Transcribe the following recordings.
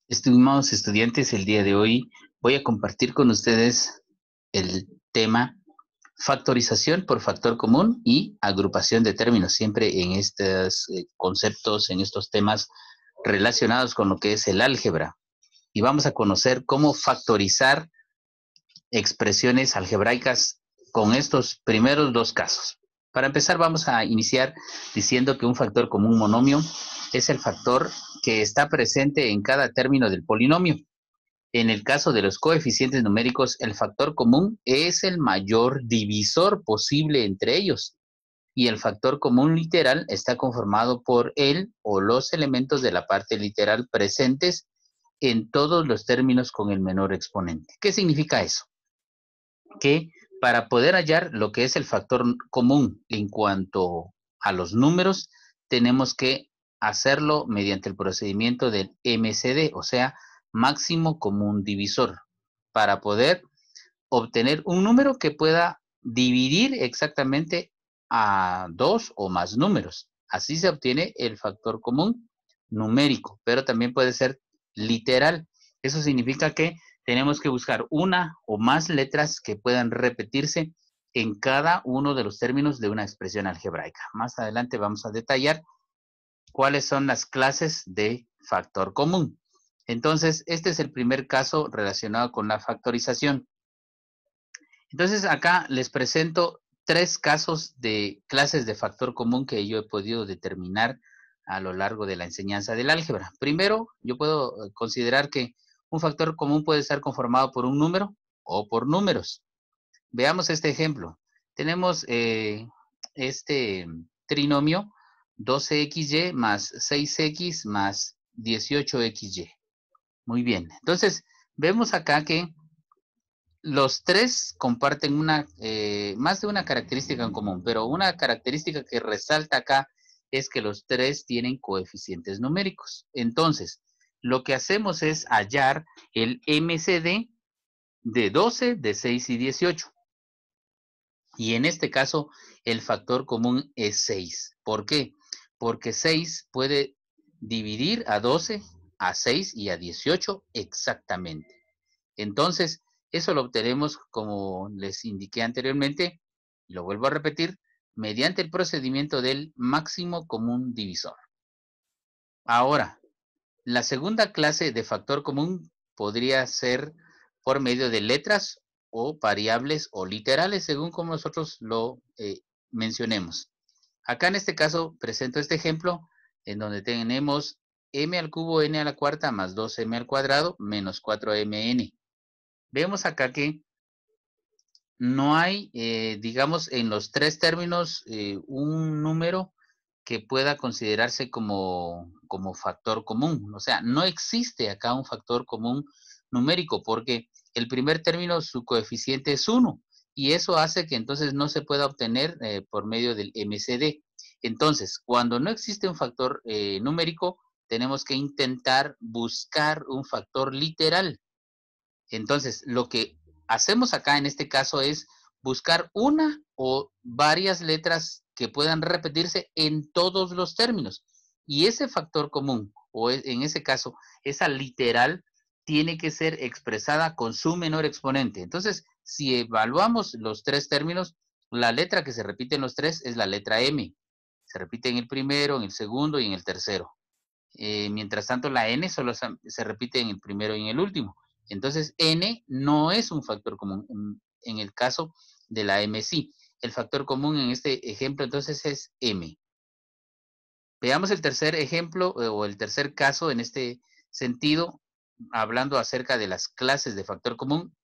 Estimados estudiantes, el día de hoy voy a compartir con ustedes el tema factorización por factor común y agrupación de términos, siempre en estos conceptos, en estos temas relacionados con lo que es el álgebra. Y vamos a conocer cómo factorizar expresiones algebraicas con estos primeros dos casos. Para empezar, vamos a iniciar diciendo que un factor común monomio es el factor que está presente en cada término del polinomio. En el caso de los coeficientes numéricos, el factor común es el mayor divisor posible entre ellos, y el factor común literal está conformado por él o los elementos de la parte literal presentes en todos los términos con el menor exponente. ¿Qué significa eso? Que para poder hallar lo que es el factor común en cuanto a los números, tenemos que hacerlo mediante el procedimiento del MCD, o sea, máximo común divisor, para poder obtener un número que pueda dividir exactamente a dos o más números. Así se obtiene el factor común numérico, pero también puede ser literal. Eso significa que tenemos que buscar una o más letras que puedan repetirse en cada uno de los términos de una expresión algebraica. Más adelante vamos a detallar cuáles son las clases de factor común. Entonces, este es el primer caso relacionado con la factorización. Entonces, acá les presento tres casos de clases de factor común que yo he podido determinar a lo largo de la enseñanza del álgebra. Primero, yo puedo considerar que un factor común puede estar conformado por un número o por números. Veamos este ejemplo. Tenemos este trinomio 12xy más 6x más 18xy. Muy bien. Entonces, vemos acá que los tres comparten más de una característica en común, pero una característica que resalta acá es que los tres tienen coeficientes numéricos. Entonces, lo que hacemos es hallar el MCD de 12, de 6 y 18. Y en este caso, el factor común es 6. ¿Por qué? Porque 6 puede dividir a 12, a 6 y a 18 exactamente. Entonces, eso lo obtenemos, como les indiqué anteriormente, y lo vuelvo a repetir, mediante el procedimiento del máximo común divisor. Ahora, la segunda clase de factor común podría ser por medio de letras o variables o literales, según como nosotros lo mencionemos. Acá en este caso presento este ejemplo en donde tenemos m al cubo n a la cuarta más 2m al cuadrado menos 4mn. Vemos acá que no hay, digamos, en los tres términos un número que pueda considerarse como factor común. O sea, no existe acá un factor común numérico porque el primer término, su coeficiente es 1 y eso hace que entonces no se pueda obtener por medio del MCD. Entonces, cuando no existe un factor numérico, tenemos que intentar buscar un factor literal. Entonces, lo que hacemos acá en este caso es buscar una o varias letras que puedan repetirse en todos los términos. Y ese factor común, o en ese caso, esa literal, tiene que ser expresada con su menor exponente. Entonces, si evaluamos los tres términos, la letra que se repite en los tres es la letra M. Se repite en el primero, en el segundo y en el tercero. Mientras tanto, la n solo se repite en el primero y en el último. Entonces, n no es un factor común. En el caso de la m sí. El factor común en este ejemplo entonces es m. Veamos el tercer ejemplo o el tercer caso en este sentido, hablando acerca de las clases de factor común.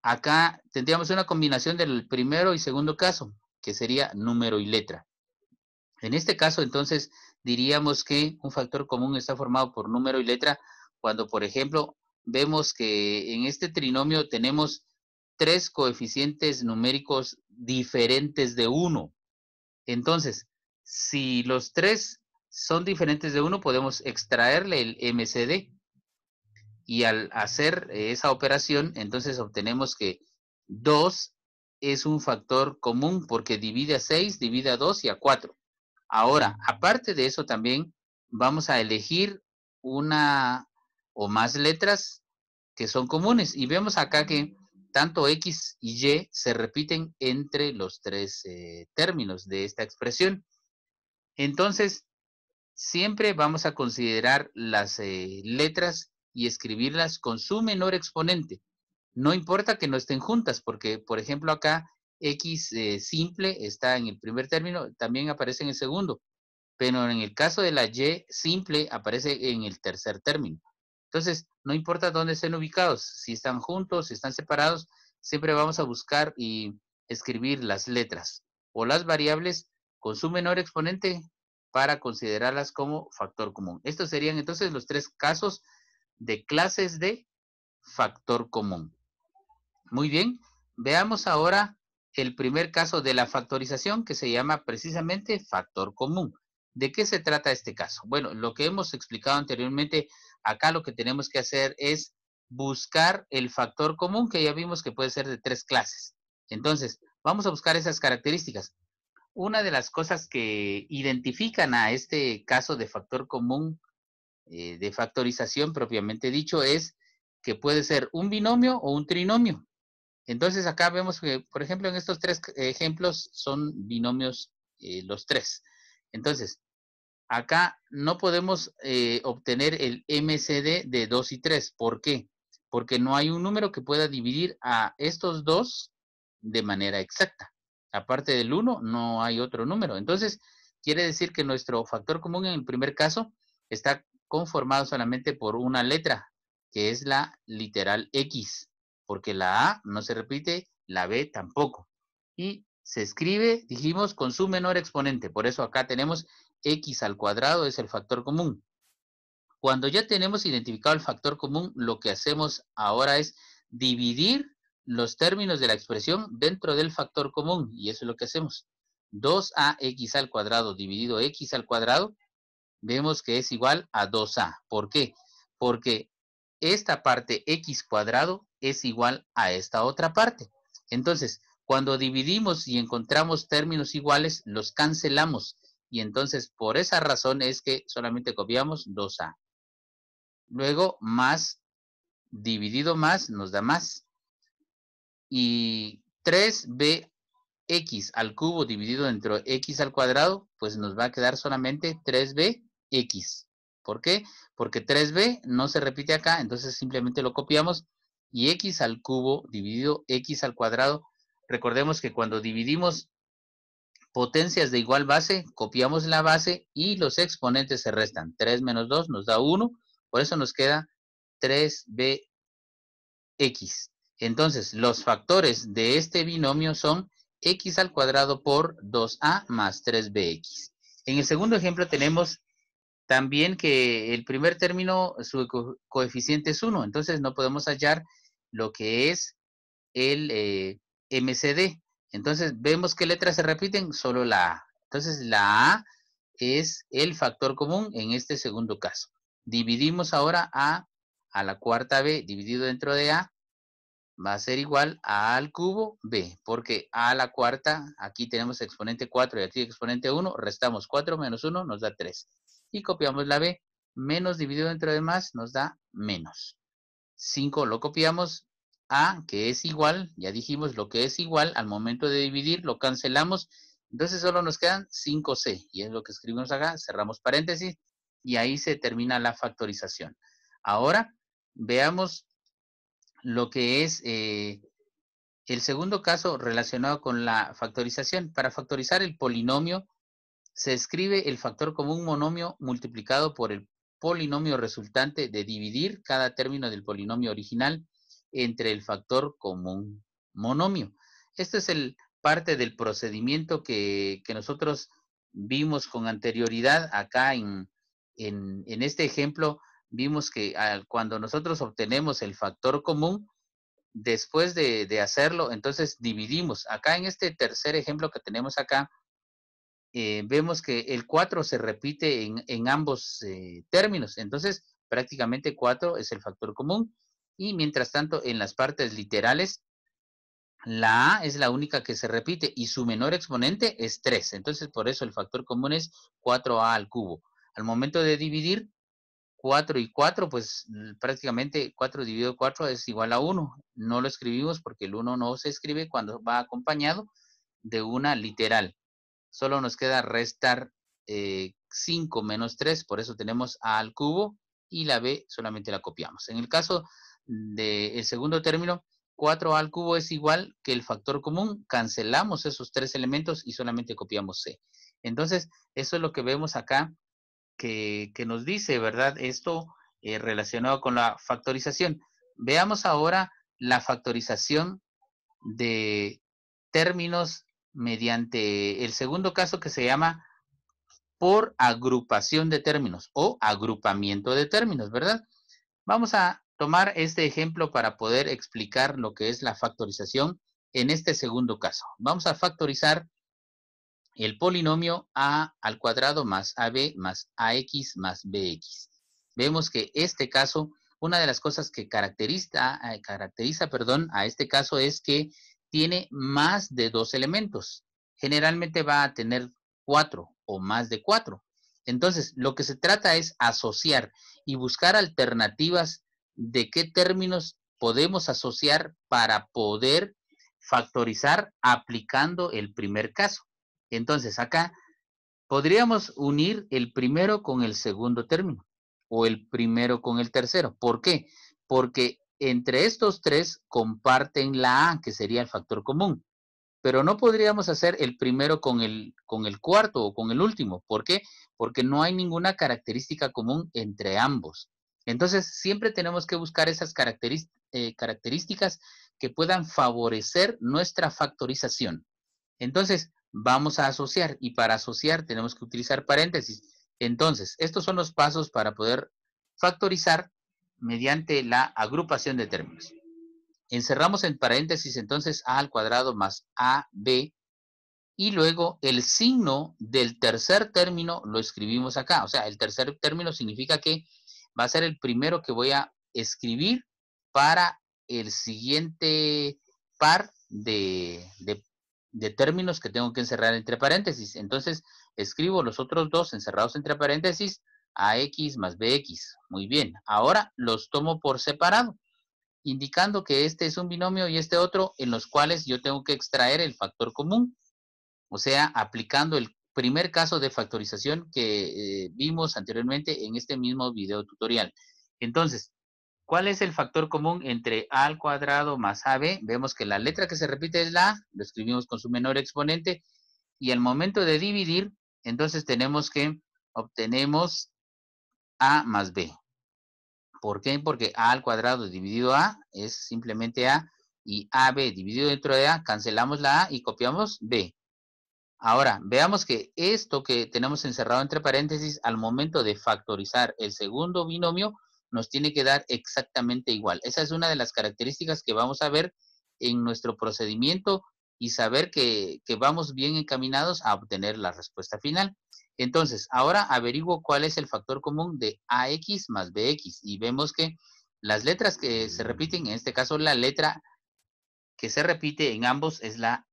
Acá tendríamos una combinación del primero y segundo caso, que sería número y letra. En este caso, entonces, diríamos que un factor común está formado por número y letra cuando, por ejemplo, vemos que en este trinomio tenemos tres coeficientes numéricos diferentes de 1. Entonces, si los tres son diferentes de 1, podemos extraerle el MCD. Y al hacer esa operación, entonces obtenemos que 2 es un factor común porque divide a 6, divide a 2 y a 4. Ahora, aparte de eso también vamos a elegir una o más letras que son comunes. Y vemos acá que tanto X y Y se repiten entre los tres términos de esta expresión. Entonces, siempre vamos a considerar las letras y escribirlas con su menor exponente. No importa que no estén juntas, porque, por ejemplo, acá X simple está en el primer término, también aparece en el segundo, pero en el caso de la Y simple aparece en el tercer término. Entonces, no importa dónde estén ubicados, si están juntos, si están separados, siempre vamos a buscar y escribir las letras o las variables con su menor exponente para considerarlas como factor común. Estos serían entonces los tres casos de clases de factor común. Muy bien, veamos ahora el primer caso de la factorización que se llama precisamente factor común. ¿De qué se trata este caso? Bueno, lo que hemos explicado anteriormente, acá lo que tenemos que hacer es buscar el factor común que ya vimos que puede ser de tres clases. Entonces, vamos a buscar esas características. Una de las cosas que identifican a este caso de factor común, de factorización propiamente dicho, es que puede ser un binomio o un trinomio. Entonces acá vemos que, por ejemplo, en estos tres ejemplos son binomios los tres. Entonces, acá no podemos obtener el MCD de 2 y 3. ¿Por qué? Porque no hay un número que pueda dividir a estos dos de manera exacta. Aparte del 1, no hay otro número. Entonces, quiere decir que nuestro factor común en el primer caso está conformado solamente por una letra, que es la literal X, porque la A no se repite, la B tampoco. Y se escribe, dijimos, con su menor exponente. Por eso acá tenemos X al cuadrado es el factor común. Cuando ya tenemos identificado el factor común, lo que hacemos ahora es dividir los términos de la expresión dentro del factor común. Y eso es lo que hacemos. 2ax al cuadrado dividido x al cuadrado, vemos que es igual a 2a. ¿Por qué? Porque esta parte x cuadrado es igual a esta otra parte. Entonces, cuando dividimos y encontramos términos iguales, los cancelamos. Y entonces, por esa razón es que solamente copiamos 2a. Luego, más dividido más nos da más. Y 3bx al cubo dividido entre x al cuadrado, pues nos va a quedar solamente 3bx. ¿Por qué? Porque 3b no se repite acá, entonces simplemente lo copiamos. Y x al cubo dividido x al cuadrado, recordemos que cuando dividimos potencias de igual base, copiamos la base y los exponentes se restan. 3 menos 2 nos da 1, por eso nos queda 3bx. Entonces, los factores de este binomio son x al cuadrado por 2a más 3bx. En el segundo ejemplo tenemos también que el primer término, su coeficiente es 1, entonces no podemos hallar lo que es el MCD. Entonces, vemos qué letras se repiten, solo la A. Entonces, la A es el factor común en este segundo caso. Dividimos ahora a la cuarta B dividido dentro de A va a ser igual a al cubo B, porque a la cuarta, aquí tenemos exponente 4 y aquí exponente 1, restamos 4 menos 1 nos da 3. Y copiamos la B, menos dividido entre demás nos da menos. 5 lo copiamos, A, que es igual, ya dijimos lo que es igual, al momento de dividir lo cancelamos, entonces solo nos quedan 5C, y es lo que escribimos acá, cerramos paréntesis, y ahí se termina la factorización. Ahora, veamos lo que es el segundo caso relacionado con la factorización. Para factorizar el polinomio, se escribe el factor común monomio multiplicado por el polinomio resultante de dividir cada término del polinomio original entre el factor común monomio. Este es parte del procedimiento que nosotros vimos con anterioridad acá en este ejemplo. Vimos que cuando nosotros obtenemos el factor común, después de hacerlo, entonces dividimos. Acá en este tercer ejemplo que tenemos acá, vemos que el 4 se repite en ambos términos. Entonces, prácticamente 4 es el factor común. Y mientras tanto, en las partes literales, la A es la única que se repite y su menor exponente es 3. Entonces, por eso el factor común es 4A al cubo. Al momento de dividir, 4 y 4, pues prácticamente 4 dividido 4 es igual a 1. No lo escribimos porque el 1 no se escribe cuando va acompañado de una literal. Solo nos queda restar 5 menos 3, por eso tenemos a al cubo y la b solamente la copiamos. En el caso del segundo término, 4 al cubo es igual que el factor común, cancelamos esos tres elementos y solamente copiamos c. Entonces, eso es lo que vemos acá que nos dice, ¿verdad? Esto relacionado con la factorización. Veamos ahora la factorización de términos mediante el segundo caso que se llama por agrupación de términos o agrupamiento de términos, ¿verdad? Vamos a tomar este ejemplo para poder explicar lo que es la factorización en este segundo caso. Vamos a factorizar el polinomio a al cuadrado más ab más ax más bx. Vemos que este caso, una de las cosas que caracteriza a este caso es que tiene más de dos elementos. Generalmente va a tener 4 o más de 4. Entonces, lo que se trata es asociar y buscar alternativas de qué términos podemos asociar para poder factorizar aplicando el primer caso. Entonces, acá podríamos unir el primero con el segundo término o el primero con el tercero. ¿Por qué? Porque entre estos tres comparten la A, que sería el factor común. Pero no podríamos hacer el primero con el cuarto o con el último. ¿Por qué? Porque no hay ninguna característica común entre ambos. Entonces, siempre tenemos que buscar esas características que puedan favorecer nuestra factorización. Entonces, vamos a asociar y para asociar tenemos que utilizar paréntesis. Entonces, estos son los pasos para poder factorizar mediante la agrupación de términos. Encerramos en paréntesis entonces a al cuadrado más ab y luego el signo del tercer término lo escribimos acá. O sea, el tercer término significa que va a ser el primero que voy a escribir para el siguiente par de términos que tengo que encerrar entre paréntesis. Entonces, escribo los otros dos encerrados entre paréntesis, ax más bx. Muy bien, ahora los tomo por separado, indicando que este es un binomio y este otro, en los cuales yo tengo que extraer el factor común. O sea, aplicando el primer caso de factorización que vimos anteriormente en este mismo video tutorial. Entonces, ¿cuál es el factor común entre a al cuadrado más ab? Vemos que la letra que se repite es la a, lo escribimos con su menor exponente, y al momento de dividir, entonces tenemos que obtenemos a más b. ¿Por qué? Porque a al cuadrado dividido a es simplemente a, y ab dividido dentro de a, cancelamos la a y copiamos b. Ahora, veamos que esto que tenemos encerrado entre paréntesis, al momento de factorizar el segundo binomio, nos tiene que dar exactamente igual. Esa es una de las características que vamos a ver en nuestro procedimiento y saber que vamos bien encaminados a obtener la respuesta final. Entonces, ahora averiguo cuál es el factor común de ax más bx y vemos que las letras que se repiten, en este caso la letra que se repite en ambos es la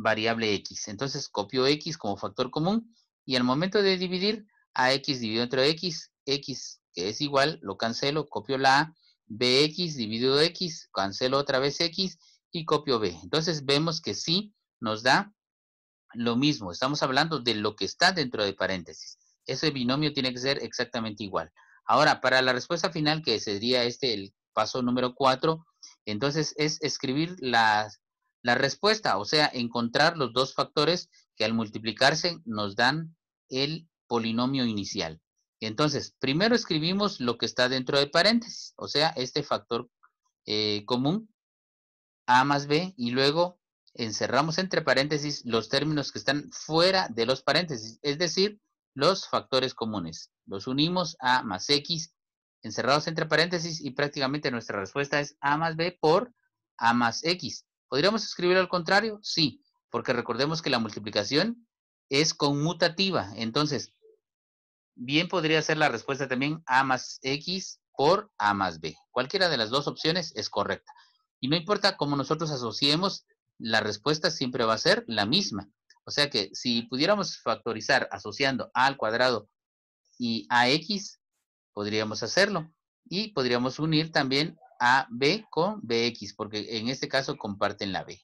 variable x. Entonces copio x como factor común y al momento de dividir a x dividido entre x, x que es igual, lo cancelo, copio la a, bx dividido x, cancelo otra vez x y copio b. Entonces vemos que sí nos da lo mismo. Estamos hablando de lo que está dentro de paréntesis. Ese binomio tiene que ser exactamente igual. Ahora, para la respuesta final, que sería el paso número 4, entonces es escribir la respuesta, o sea, encontrar los dos factores que al multiplicarse nos dan el polinomio inicial. Entonces, primero escribimos lo que está dentro de paréntesis, o sea, este factor común, a más b, y luego encerramos entre paréntesis los términos que están fuera de los paréntesis, es decir, los factores comunes. Los unimos a más x, encerrados entre paréntesis, y prácticamente nuestra respuesta es a más b por a más x. ¿Podríamos escribirlo al contrario? Sí, porque recordemos que la multiplicación es conmutativa. Entonces, bien podría ser la respuesta también a más x por a más b. Cualquiera de las dos opciones es correcta. Y no importa cómo nosotros asociemos, la respuesta siempre va a ser la misma. O sea que si pudiéramos factorizar asociando a al cuadrado y a x, podríamos hacerlo. Y podríamos unir también a B con BX, porque en este caso comparten la B.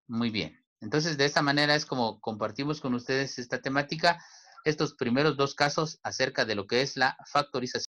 Muy bien. Entonces, de esta manera es como compartimos con ustedes esta temática, estos primeros dos casos acerca de lo que es la factorización.